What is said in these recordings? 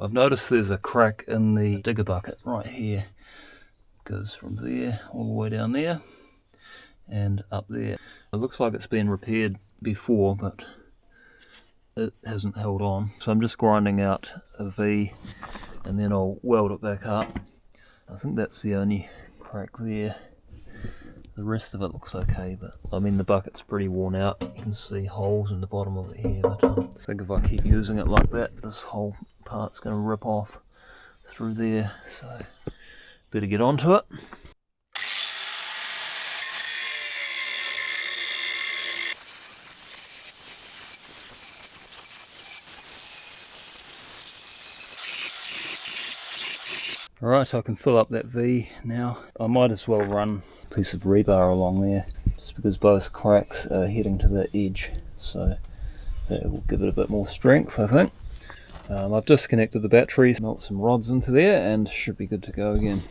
I've noticed there's a crack in the digger bucket right here. It goes from there all the way down there and up there. It looks like it's been repaired before, but it hasn't held on. So I'm just grinding out a V and then I'll weld it back up. I think that's the only crack there. The rest of it looks okay, but I mean the bucket's pretty worn out. You can see holes in the bottom of it here, but I think if I keep using it like that, this whole part's going to rip off through there, so better get onto it. Alright, I can fill up that V now. I might as well run a piece of rebar along there, just because both cracks are heading to the edge, so that will give it a bit more strength, I think. I've disconnected the batteries, melt some rods into there, and should be good to go again.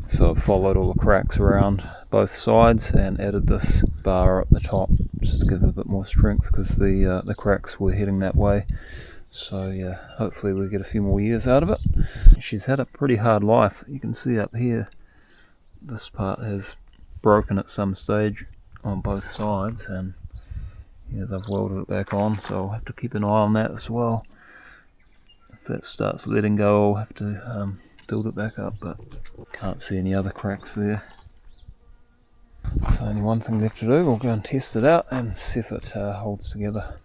So I've followed all the cracks around both sides and added this bar up the top just to give it a bit more strength, because the cracks were heading that way. So yeah, hopefully we'll get a few more years out of it. She's had a pretty hard life. You can see up here, this part has broken at some stage on both sides, and yeah, they've welded it back on, so I'll have to keep an eye on that as well. If that starts letting go, I'll have to build it back up, but can't see any other cracks there. So only one thing left to do. We'll go and test it out and see if it holds together.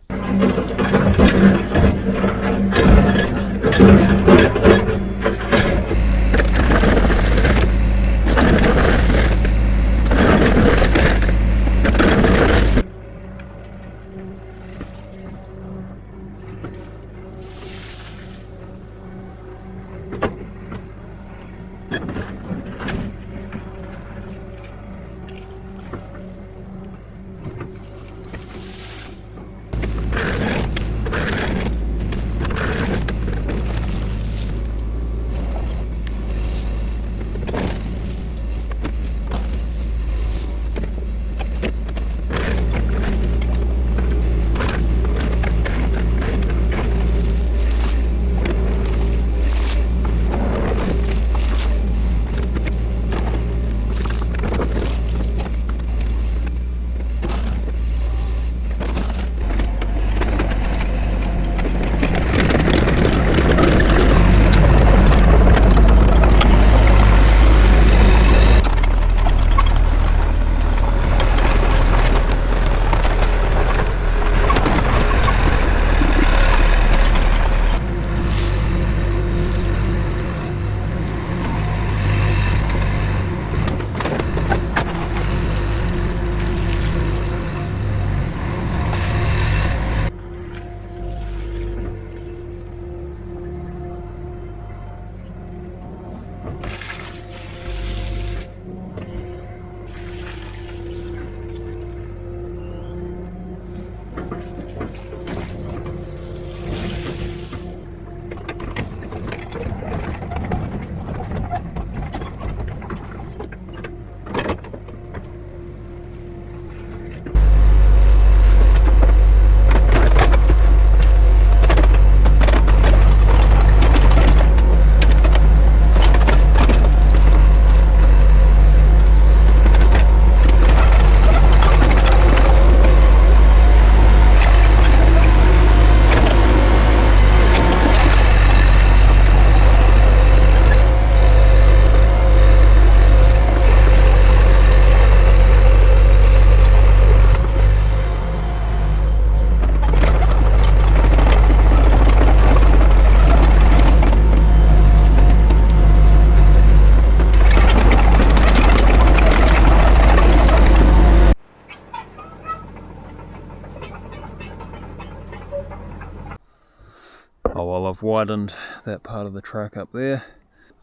Oh well, I've widened that part of the track up there,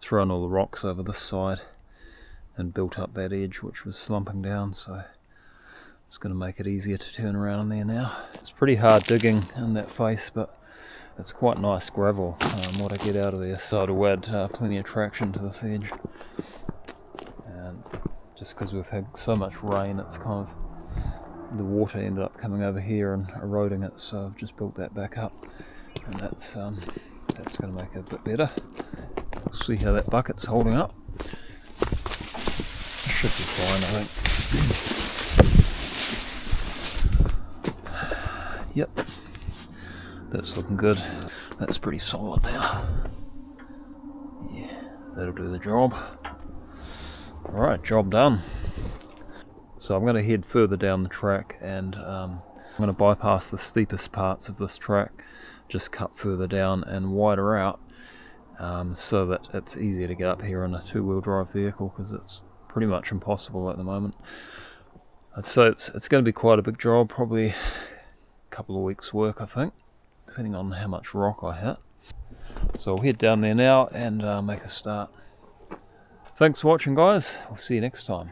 thrown all the rocks over this side and built up that edge which was slumping down, so it's going to make it easier to turn around in there now. It's pretty hard digging in that face, but it's quite nice gravel what I get out of there, so it'll add plenty of traction to this edge. And just because we've had so much rain, it's kind of, the water ended up coming over here and eroding it, so I've just built that back up, and that's going to make it a bit better. We'll see how that bucket's holding up. Should be fine, I think. Yep, that's looking good. That's pretty solid now. Yeah, that'll do the job. Alright, job done. So I'm going to head further down the track, and I'm going to bypass the steepest parts of this track, just cut further down and wider out, so that it's easier to get up here in a two-wheel drive vehicle, because it's pretty much impossible at the moment. So it's going to be quite a big job, probably a couple of weeks work I think, depending on how much rock I hit. So I'll head down there now and make a start. Thanks for watching guys, I'll see you next time.